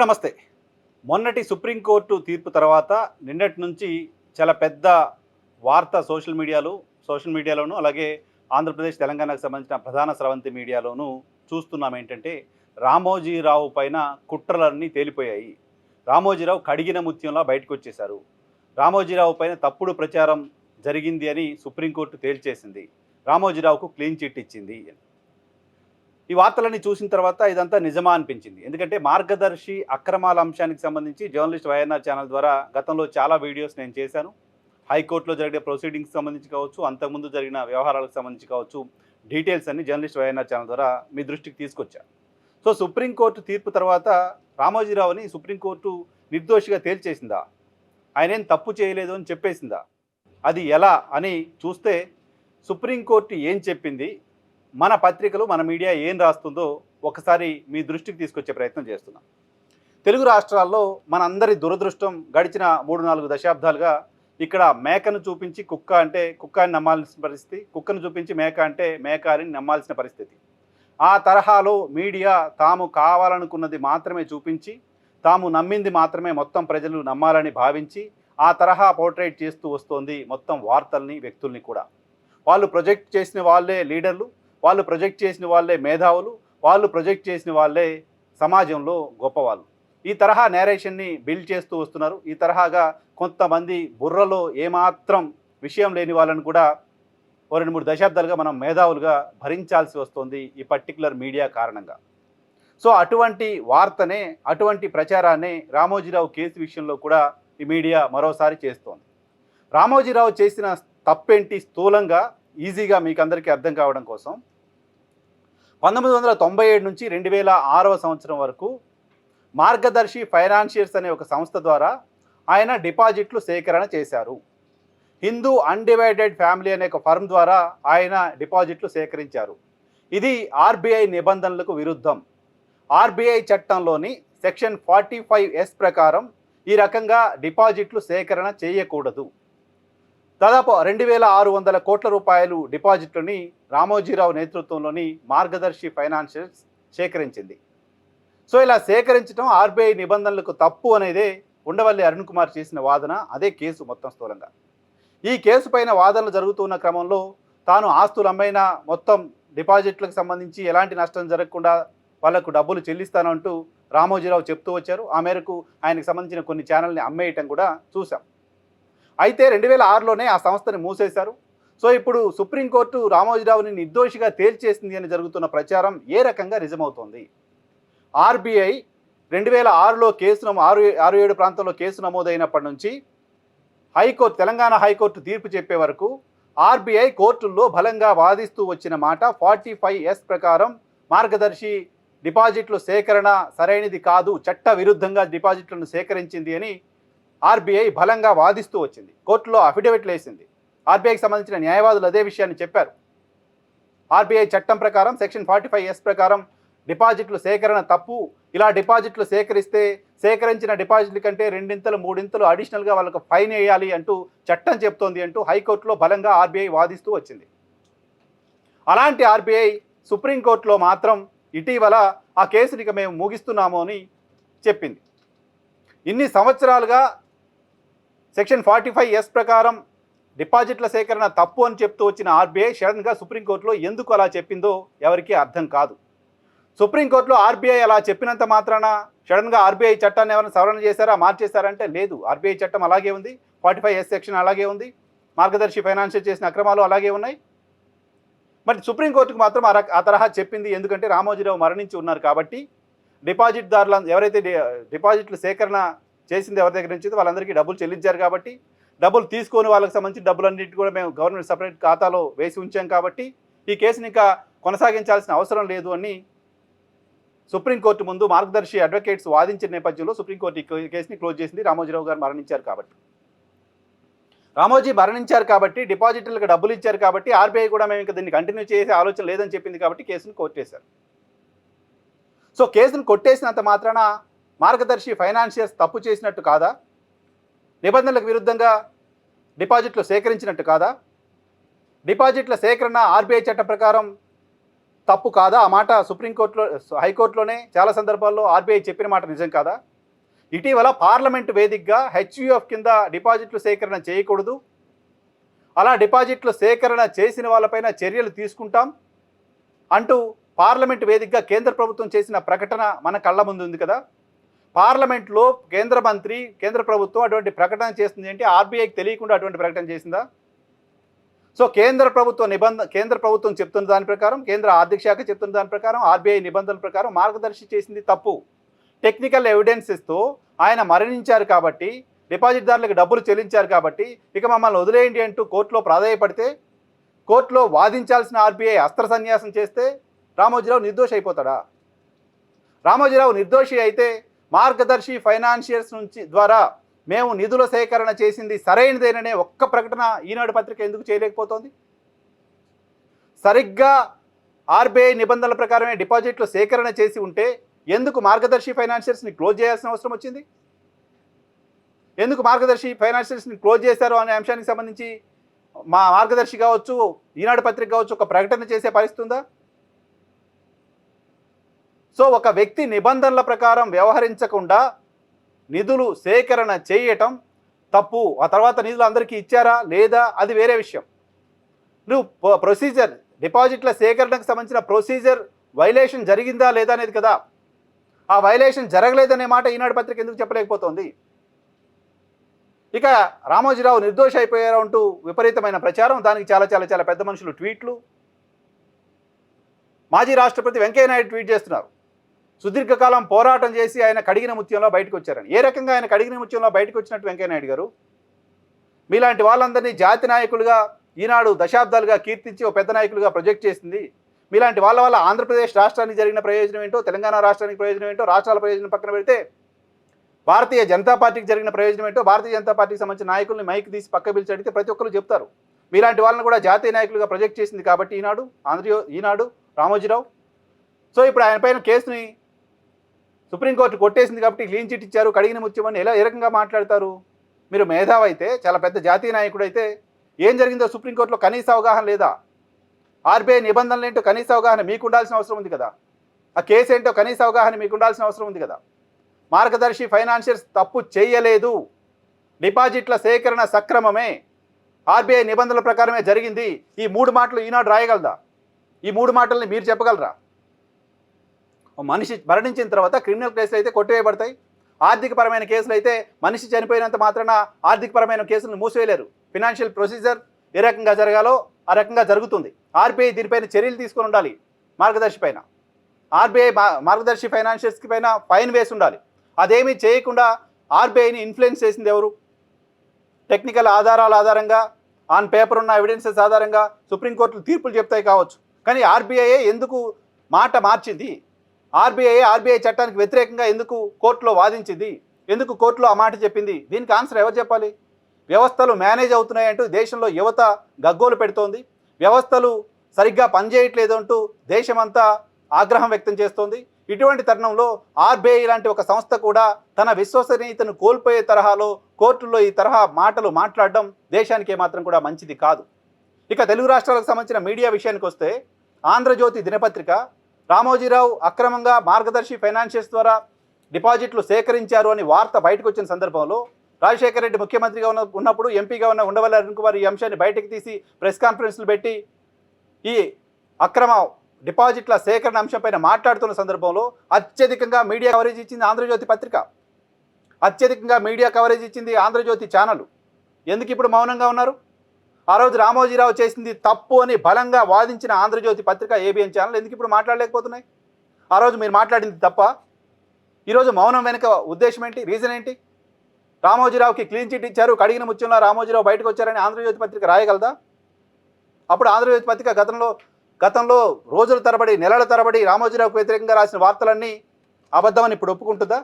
నమస్తే. మొన్నటి సుప్రీంకోర్టు తీర్పు తర్వాత నిన్నటి నుంచి చాలా పెద్ద వార్త సోషల్ మీడియాలోను అలాగే ఆంధ్రప్రదేశ్, తెలంగాణకు సంబంధించిన ప్రధాన స్రవంతి మీడియాలోను చూస్తున్నాం. ఏంటంటే రామోజీరావు పైన కుట్రలన్నీ తేలిపోయాయి. రామోజీరావు కడిగిన ముత్యంలా బయటకొచ్చేశారు. రామోజీరావు పైన తప్పుడు ప్రచారం జరిగింది అని సుప్రీంకోర్టు తేల్చేసింది. రామోజీరావుకు క్లీన్ చిట్ ఇచ్చింది. ఈ వార్తలన్నీ చూసిన తర్వాత ఇదంతా నిజమా అనిపించింది. ఎందుకంటే మార్గదర్శి అక్రమాల అంశానికి సంబంధించి జర్నలిస్ట్ వైఎన్ఆర్ ఛానల్ ద్వారా గతంలో చాలా వీడియోస్ నేను చేశాను. హైకోర్టులో జరిగిన ప్రొసీడింగ్స్ సంబంధించి కావచ్చు, అంతకుముందు జరిగిన వ్యవహారాలకు సంబంధించి కావచ్చు, డీటెయిల్స్ అన్ని జర్నలిస్ట్ వైఎన్ఆర్ ఛానల్ ద్వారా మీ దృష్టికి తీసుకొచ్చాను. సో సుప్రీంకోర్టు తీర్పు తర్వాత రామోజీరావుని సుప్రీంకోర్టు నిర్దోషిగా తేల్చేసిందా? ఆయనేం తప్పు చేయలేదు అని చెప్పేసిందా? అది ఎలా అని చూస్తే సుప్రీంకోర్టు ఏం చెప్పింది, మన పత్రికలు మన మీడియా ఏం రాస్తుందో ఒకసారి మీ దృష్టికి తీసుకొచ్చే ప్రయత్నం చేస్తున్నాం. తెలుగు రాష్ట్రాల్లో మనందరి దురదృష్టం గడిచిన 3-4 దశాబ్దాలుగా ఇక్కడ మేకను చూపించి కుక్క అంటే కుక్క అని నమ్మాల్సిన పరిస్థితి, కుక్కను చూపించి మేక అంటే మేక అని నమ్మాల్సిన పరిస్థితి. ఆ తరహాలో మీడియా తాము కావాలనుకున్నది మాత్రమే చూపించి, తాము నమ్మింది మాత్రమే మొత్తం ప్రజలు నమ్మాలని భావించి ఆ తరహా పోర్ట్రేట్ చేస్తూ వస్తోంది మొత్తం వార్తల్ని, వ్యక్తుల్ని కూడా. వాళ్ళు ప్రొజెక్ట్ చేసిన వాళ్ళే లీడర్లు, వాళ్ళు ప్రొజెక్ట్ చేసిన వాళ్ళే మేధావులు, వాళ్ళు ప్రొజెక్ట్ చేసిన వాళ్ళే సమాజంలో గొప్పవాళ్ళు. ఈ తరహా నేరేషన్ని బిల్డ్ చేస్తూ వస్తున్నారు. ఈ తరహాగా కొంతమంది బుర్రలో ఏమాత్రం విషయం లేని వాళ్ళని కూడా 2-3 దశాబ్దాలుగా మనం మేధావులుగా భరించాల్సి వస్తుంది ఈ పర్టికులర్ మీడియా కారణంగా. సో అటువంటి వార్తనే, అటువంటి ప్రచారాన్ని రామోజీరావు కేసు విషయంలో కూడా ఈ మీడియా మరోసారి చేస్తోంది. రామోజీరావు చేసిన తప్పేంటి స్థూలంగా ఈజీగా మీకు అందరికీ అర్థం కావడం కోసం 1997 నుంచి 2006వ సంవత్సరం వరకు మార్గదర్శి ఫైనాన్షియర్స్ అనే ఒక సంస్థ ద్వారా ఆయన డిపాజిట్లు సేకరణ చేశారు. హిందూ అన్డివైడెడ్ ఫ్యామిలీ అనే ఒక ఫర్మ్ ద్వారా ఆయన డిపాజిట్లు సేకరించారు. ఇది ఆర్బీఐ నిబంధనలకు విరుద్ధం. ఆర్బీఐ చట్టంలోని సెక్షన్ 45S ప్రకారం ఈ రకంగా డిపాజిట్లు సేకరణ చేయకూడదు. దాదాపు 2600 కోట్ల రూపాయలు డిపాజిట్లని రామోజీరావు నేతృత్వంలోని మార్గదర్శి ఫైనాన్షియర్స్ సేకరించింది. సో ఇలా సేకరించడం ఆర్బీఐ నిబంధనలకు తప్పు అనేదే ఉండవల్లి అరుణ్ కుమార్ చేసిన వాదన. అదే కేసు మొత్తం స్థూలంగా. ఈ కేసు పైన వాదనలు జరుగుతున్న క్రమంలో తాను ఆస్తులు అమ్మైనా మొత్తం డిపాజిట్లకు సంబంధించి ఎలాంటి నష్టం జరగకుండా వాళ్లకు డబ్బులు చెల్లిస్తానంటూ రామోజీరావు చెప్తూ వచ్చారు. ఆ మేరకు ఆయనకు సంబంధించిన కొన్ని ఛానల్ని అమ్మేయటం కూడా చూసాం. అయితే 2006లోనే ఆ సంస్థని మూసేశారు. సో ఇప్పుడు సుప్రీంకోర్టు రామోజీరావుని నిర్దోషిగా తేల్చేసింది అని జరుగుతున్న ప్రచారం ఏ రకంగా నిజమవుతోంది? ఆర్బీఐ 2006లో కేసు 6-7 ప్రాంతంలో కేసు నమోదైనప్పటి నుంచి తెలంగాణ హైకోర్టు తీర్పు చెప్పే వరకు ఆర్బీఐ కోర్టుల్లో బలంగా వాదిస్తూ వచ్చిన మాట 45S ప్రకారం మార్గదర్శి డిపాజిట్లు సేకరణ సరైనది కాదు, చట్ట విరుద్ధంగా డిపాజిట్లను సేకరించింది అని ఆర్బీఐ బలంగా వాదిస్తూ వచ్చింది. కోర్టులో అఫిడవిట్లు వేసింది. ఆర్బీఐకి సంబంధించిన న్యాయవాదులు అదే విషయాన్ని చెప్పారు. ఆర్బీఐ చట్టం ప్రకారం సెక్షన్ 45S ప్రకారం డిపాజిట్లు సేకరణ తప్పు, ఇలా డిపాజిట్లు సేకరిస్తే సేకరించిన డిపాజిట్ల కంటే 2-3 అడిషనల్గా వాళ్ళకు ఫైన్ వేయాలి అంటూ చట్టం చెప్తోంది అంటూ హైకోర్టులో బలంగా ఆర్బీఐ వాదిస్తూ వచ్చింది. అలాంటి ఆర్బీఐ సుప్రీంకోర్టులో మాత్రం ఇటీవల ఆ కేసుని ఇక మేము ముగిస్తున్నాము అని చెప్పింది. ఇన్ని సంవత్సరాలుగా సెక్షన్ 45S ప్రకారం డిపాజిట్ల సేకరణ తప్పు అని చెప్తూ వచ్చిన ఆర్బీఐ సడన్గా సుప్రీంకోర్టులో ఎందుకు అలా చెప్పిందో ఎవరికీ అర్థం కాదు. సుప్రీంకోర్టులో ఆర్బీఐ అలా చెప్పినంత మాత్రాన సడన్గా ఆర్బీఐ చట్టాన్ని ఎవరైనా సవరణ చేశారా, మార్చేశారంటే లేదు. ఆర్బీఐ చట్టం అలాగే ఉంది, 45S సెక్షన్ అలాగే ఉంది, మార్గదర్శి ఫైనాన్షియల్ చేసిన అక్రమాలు అలాగే ఉన్నాయి. మరి సుప్రీంకోర్టుకు మాత్రం ఆ తరహా చెప్పింది. ఎందుకంటే రామోజీరావు మరణించి ఉన్నారు కాబట్టి డిపాజిట్దారులు ఎవరైతే డిపాజిట్లు సేకరణ చేసింది ఎవరి దగ్గర నుంచి వాళ్ళందరికీ డబ్బులు చెల్లించారు కాబట్టి, డబ్బులు తీసుకొని వాళ్ళకి సంబంధించి డబ్బులన్నింటి కూడా మేము గవర్నమెంట్ సపరేట్ ఖాతాలో వేసి ఉంచాం కాబట్టి ఈ కేసుని ఇంకా కొనసాగించాల్సిన అవసరం లేదు అని సుప్రీంకోర్టు ముందు మార్గదర్శి అడ్వకేట్స్ వాదించిన నేపథ్యంలో సుప్రీంకోర్టు ఈ కేసుని క్లోజ్ చేసింది. రామోజీరావు గారు మరణించారు కాబట్టి, రామోజీ మరణించారు కాబట్టి, డిపాజిటర్లకు డబ్బులు ఇచ్చారు కాబట్టి ఆర్బీఐ కూడా మేము ఇంకా దీన్ని కంటిన్యూ చేసే ఆలోచన లేదని చెప్పింది కాబట్టి కేసును కొట్టేశారు. సో కేసును కొట్టేసినంత మాత్రాన మార్గదర్శి ఫైనాన్షియర్స్ తప్పు చేసినట్టు కాదా? నిబంధనలకు విరుద్ధంగా డిపాజిట్లు సేకరించినట్టు కాదా? డిపాజిట్ల సేకరణ ఆర్బీఐ చట్ట ప్రకారం తప్పు కాదా? ఆ మాట సుప్రీంకోర్టులో, హైకోర్టులోనే చాలా సందర్భాల్లో ఆర్బీఐ చెప్పిన మాట నిజం కాదా? ఇటీవల పార్లమెంటు వేదికగా హెచ్యుఎఫ్ కింద డిపాజిట్లు సేకరణ చేయకూడదు, అలా డిపాజిట్లు సేకరణ చేసిన వాళ్ళపైన చర్యలు తీసుకుంటాం అంటూ పార్లమెంటు వేదికగా కేంద్ర ప్రభుత్వం చేసిన ప్రకటన మన కళ్ళ ముందు ఉంది కదా. పార్లమెంట్లో కేంద్ర మంత్రి, కేంద్ర ప్రభుత్వం అటువంటి ప్రకటన చేస్తుంది అంటే ఆర్బీఐకి తెలియకుండా అటువంటి ప్రకటన చేసిందా? సో కేంద్ర ప్రభుత్వం చెప్తున్న దాని ప్రకారం, కేంద్ర ఆర్థిక శాఖ చెప్తున్న దాని ప్రకారం, ఆర్బీఐ నిబంధనల ప్రకారం మార్గదర్శి చేసింది తప్పు. టెక్నికల్ ఎవిడెన్సెస్తో ఆయన మరణించారు కాబట్టి, డిపాజిట్దారులకు డబ్బులు చెల్లించారు కాబట్టి ఇక మమ్మల్ని వదిలేయండి అంటూ కోర్టులో ప్రాధాయపడితే, కోర్టులో వాదించాల్సిన ఆర్బీఐ అస్త్ర సన్యాసం చేస్తే రామోజీరావు నిర్దోషి అయిపోతాడా? రామోజీరావు నిర్దోషి అయితే మార్గదర్శి ఫైనాన్షియర్స్ నుంచి ద్వారా మేము నిధుల సేకరణ చేసింది సరైనదేననే ఒక్క ప్రకటన ఈనాడు పత్రిక ఎందుకు చేయలేకపోతోంది? సరిగ్గా ఆర్బీఐ నిబంధనల ప్రకారమే డిపాజిట్లు సేకరణ చేసి ఉంటే ఎందుకు మార్గదర్శి ఫైనాన్షియర్స్ని క్లోజ్ చేయాల్సిన అవసరం వచ్చింది? ఎందుకు మార్గదర్శి ఫైనాన్షియర్స్ని క్లోజ్ చేశారు అనే అంశానికి సంబంధించి మా మార్గదర్శి కావచ్చు, ఈనాడు పత్రిక కావచ్చు ఒక ప్రకటన చేసే పరిస్థితి ఉందా? సో ఒక వ్యక్తి నిబంధనల ప్రకారం వ్యవహరించకుండా నిధులు సేకరణ చేయటం తప్పు. ఆ తర్వాత నిధులు అందరికీ ఇచ్చారా లేదా అది వేరే విషయం. నువ్వు ప్రొసీజర్, డిపాజిట్ల సేకరణకు సంబంధించిన ప్రొసీజర్ వైలేషన్ జరిగిందా లేదా అనేది కదా. ఆ వైలేషన్ జరగలేదనే మాట ఈనాడు పత్రిక ఎందుకు చెప్పలేకపోతుంది? ఇక రామోజీరావు నిర్దోషి అయిపోయారు అంటూ విపరీతమైన ప్రచారం, దానికి చాలా చాలా చాలా పెద్ద మనుషులు ట్వీట్లు. మాజీ రాష్ట్రపతి వెంకయ్యనాయుడు ట్వీట్ చేస్తున్నారు, సుదీర్ఘకాలం పోరాటం చేసి ఆయన కడిగిన ముత్యంలో బయటకు వచ్చారని. ఏ రకంగా ఆయన కడిగిన ముత్యంలో బయటకు వచ్చినట్టు వెంకయ్యనాయుడు గారు? మీలాంటి వాళ్ళందరినీ జాతి నాయకులుగా ఈనాడు దశాబ్దాలుగా కీర్తించి ఓ పెద్ద నాయకులుగా ప్రొజెక్ట్ చేసింది. మీలాంటి వాళ్ళ వల్ల ఆంధ్రప్రదేశ్ రాష్ట్రానికి జరిగిన ప్రయోజనం ఏంటో, తెలంగాణ రాష్ట్రానికి ప్రయోజనం ఏంటో, రాష్ట్రాల ప్రయోజనం పక్కన పెడితే భారతీయ జనతా పార్టీకి జరిగిన ప్రయోజనం ఏంటో, భారతీయ జనతా పార్టీకి సంబంధించిన నాయకుల్ని మైక్ తీసి పక్క పిలిచి అడిగితే ప్రతి ఒక్కరు చెప్తారు. మీలాంటి వాళ్ళని కూడా జాతీయ నాయకులుగా ప్రొజెక్ట్ చేసింది కాబట్టి ఈనాడు రామోజీరావు. సో ఇప్పుడు ఆయన పైన కేసుని సుప్రీంకోర్టు కొట్టేసింది కాబట్టి క్లీన్ చిట్ ఇచ్చారు, కడిగిన ముత్యమని ఏ రకంగా మాట్లాడతారు? మీరు మేధావి అయితే, చాలా పెద్ద జాతీయ నాయకుడు అయితే ఏం జరిగిందో సుప్రీంకోర్టులో కనీస అవగాహన లేదా? ఆర్బీఐ నిబంధనలు ఏంటో కనీస అవగాహన మీకు ఉండాల్సిన అవసరం ఉంది కదా. ఆ కేసు ఏంటో కనీస అవగాహన మీకు ఉండాల్సిన అవసరం ఉంది కదా. మార్గదర్శి ఫైనాన్షియర్స్ తప్పు చేయలేదు, డిపాజిట్ల సేకరణ సక్రమమే, ఆర్బీఐ నిబంధనల ప్రకారమే జరిగింది. ఈ 3 మాటలు ఈనాడు రాయగలదా? ఈ 3 మాటల్ని మీరు చెప్పగలరా? మనిషి మరణించిన తర్వాత క్రిమినల్ కేసులు అయితే కొట్టివేయబడతాయి, ఆర్థికపరమైన కేసులు అయితే మనిషి చనిపోయినంత మాత్రాన ఆర్థికపరమైన కేసులను మూసివేయలేరు. ఫినాన్షియల్ ప్రొసీజర్ ఏ రకంగా జరగాలో ఆ రకంగా జరుగుతుంది. ఆర్బీఐ దీనిపైన చర్యలు తీసుకొని ఉండాలి. మార్గదర్శి పైన ఆర్బీఐ మార్గదర్శి ఫైనాన్షియర్స్కి పైన ఫైన్ వేసి ఉండాలి. అదేమీ చేయకుండా ఆర్బీఐని ఇన్ఫ్లుయెన్స్ చేసింది ఎవరు? టెక్నికల్ ఆధారాల ఆధారంగా, ఆన్ పేపర్ ఉన్న ఎవిడెన్సెస్ ఆధారంగా సుప్రీంకోర్టులు తీర్పులు చెప్తాయి కావచ్చు, కానీ ఆర్బీఐ ఎందుకు మాట మార్చింది? ఆర్బీఐ చట్టానికి వ్యతిరేకంగా ఎందుకు కోర్టులో వాదించింది? ఎందుకు కోర్టులో ఆ మాట చెప్పింది? దీనికి ఆన్సర్ ఎవరు చెప్పాలి? వ్యవస్థలు మేనేజ్ అవుతున్నాయంటూ దేశంలో యువత గగ్గోలు పెడుతోంది. వ్యవస్థలు సరిగ్గా పనిచేయట్లేదు అంటూ దేశమంతా ఆగ్రహం వ్యక్తం చేస్తోంది. ఇటువంటి తరుణంలో ఆర్బీఐ లాంటి ఒక సంస్థ కూడా తన విశ్వసనీయతను కోల్పోయే తరహాలో కోర్టుల్లో ఈ తరహా మాటలు మాట్లాడడం దేశానికి ఏమాత్రం కూడా మంచిది కాదు. ఇక తెలుగు రాష్ట్రాలకు సంబంధించిన మీడియా విషయానికి వస్తే, ఆంధ్రజ్యోతి దినపత్రిక రామోజీరావు అక్రమంగా మార్గదర్శి ఫైనాన్షియర్స్ ద్వారా డిపాజిట్లు సేకరించారు అని వార్త బయటకు వచ్చిన సందర్భంలో రాజశేఖర రెడ్డి ముఖ్యమంత్రిగా ఉన్నప్పుడు ఎంపీగా ఉన్న ఉండవల్లి అరుణ్ కుమార్ ఈ అంశాన్ని బయటకు తీసి ప్రెస్ కాన్ఫరెన్స్లు పెట్టి ఈ అక్రమ డిపాజిట్ల సేకరణ అంశంపైన మాట్లాడుతున్న సందర్భంలో అత్యధికంగా మీడియా కవరేజ్ ఇచ్చింది ఆంధ్రజ్యోతి పత్రిక, అత్యధికంగా మీడియా కవరేజ్ ఇచ్చింది ఆంధ్రజ్యోతి ఛానల్. ఎందుకు ఇప్పుడు మౌనంగా ఉన్నారు? ఆ రోజు రామోజీరావు చేసింది తప్పు అని బలంగా వాదించిన ఆంధ్రజ్యోతి పత్రిక, ఏబిఎన్ ఛానల్ ఎందుకు ఇప్పుడు మాట్లాడలేకపోతున్నాయి? ఆ రోజు మీరు మాట్లాడింది తప్ప, ఈరోజు మౌనం వెనుక ఉద్దేశం ఏంటి? రీజన్ ఏంటి? రామోజీరావుకి క్లీన్ చిట్ ఇచ్చారు, కడిగిన ముత్యంలో రామోజీరావు బయటకు వచ్చారని ఆంధ్రజ్యోతి పత్రిక రాయగలదా? అప్పుడు ఆంధ్రజ్యోతి పత్రిక గతంలో రోజుల తరబడి, నెలల తరబడి రామోజీరావుకు వ్యతిరేకంగా రాసిన వార్తలన్నీ అబద్ధమని ఇప్పుడు ఒప్పుకుంటుందా?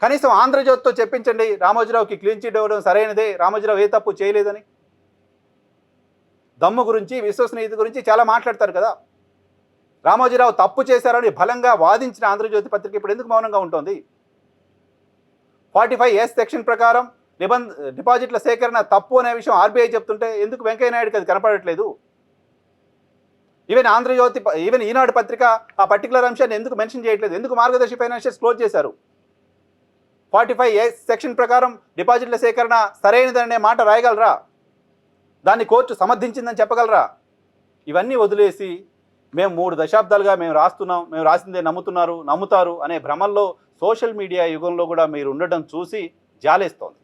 కనీసం ఆంధ్రజ్యోతితో చెప్పించండి రామోజీరావుకి క్లీన్ చిట్ ఇవ్వడం సరైనదే, రామోజీరావు ఏ తప్పు చేయలేదని. దమ్ము గురించి, విశ్వసనీయత గురించి చాలా మాట్లాడతారు కదా. రామోజీరావు తప్పు చేశారని బలంగా వాదించిన ఆంధ్రజ్యోతి పత్రిక ఇప్పుడు ఎందుకు మౌనంగా ఉంటుంది? 45S సెక్షన్ ప్రకారం డిపాజిట్ల సేకరణ తప్పు అనే విషయం ఆర్బీఐ చెప్తుంటే ఎందుకు వెంకయ్యనాయుడుకి అది కనపడట్లేదు? ఈవెన్ ఈనాడు పత్రిక ఆ పర్టికులర్ అంశాన్ని ఎందుకు మెన్షన్ చేయట్లేదు? ఎందుకు మార్గదర్శి ఫైనాన్షియర్స్ క్లోజ్ చేశారు? 45A సెక్షన్ ప్రకారం డిపాజిట్ల సేకరణ సరైనదనే మాట రాయగలరా? దాన్ని కోర్టు సమర్థించిందని చెప్పగలరా? ఇవన్నీ వదిలేసి మేము 3 దశాబ్దాలుగా మేము రాస్తున్నాం, మేము రాసిందే నమ్ముతారు అనే భ్రమల్లో సోషల్ మీడియా యుగంలో కూడా మీరు ఉండడం చూసి జాలేస్తోంది.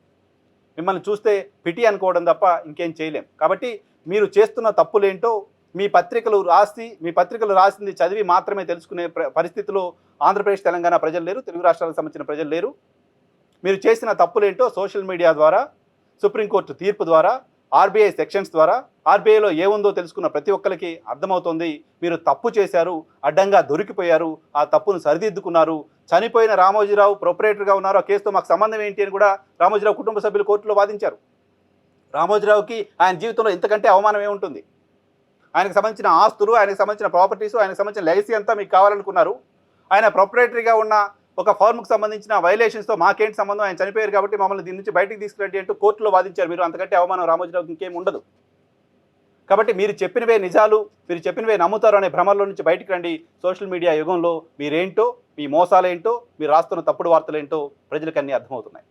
మిమ్మల్ని చూస్తే పిటి అనుకోవడం తప్ప ఇంకేం చేయలేం. కాబట్టి మీరు చేస్తున్న తప్పులేంటో మీ పత్రికలు రాసింది చదివి మాత్రమే తెలుసుకునే పరిస్థితిలో ఆంధ్రప్రదేశ్, తెలంగాణ ప్రజలు లేరు, తెలుగు రాష్ట్రాలకు సంబంధించిన ప్రజలు లేరు. మీరు చేసిన తప్పులేంటో సోషల్ మీడియా ద్వారా, సుప్రీంకోర్టు తీర్పు ద్వారా, ఆర్బీఐ సెక్షన్స్ ద్వారా, ఆర్బీఐలో ఏముందో తెలుసుకున్న ప్రతి ఒక్కరికి అర్థమవుతోంది. మీరు తప్పు చేశారు, అడ్డంగా దొరికిపోయారు, ఆ తప్పును సరిదిద్దుకున్నారు. చనిపోయిన రామోజీరావు ప్రొపరేటర్గా ఉన్నారు, ఆ కేసుతో మాకు సంబంధం ఏంటి అని కూడా రామోజీరావు కుటుంబ సభ్యులు కోర్టులో వాదించారు. రామోజీరావుకి ఆయన జీవితంలో ఇంతకంటే అవమానం ఏముంటుంది? ఆయనకు సంబంధించిన ఆస్తులు, ఆయనకు సంబంధించిన ప్రాపర్టీసు, ఆయనకు సంబంధించిన లెగసీ అంతా మీకు కావాలనుకున్నారు. ఆయన ప్రొపరేటరీగా ఉన్న ఒక ఫార్మ్కి సంబంధించిన వైలేషన్స్తో మాకేంటి సంబంధం, ఆయన చనిపోయారు కాబట్టి మమ్మల్ని దీని నుంచి బయటికి తీసుకురండి అంటూ కోర్టులో వాదించారు. మీరు అంతకంటే అవమానం రామోజీరావుకి ఇంకేం ఉండదు. కాబట్టి మీరు చెప్పినవే నిజాలు, మీరు చెప్పినవే నమ్ముతారు అనే భ్రమల్లో నుంచి బయటికి రండి. సోషల్ మీడియా యుగంలో మీరేంటో, మీ మోసాలేంటో, మీరు రాస్తున్న తప్పుడు వార్తలేంటో ప్రజలకు అన్నీ అర్థమవుతున్నాయి.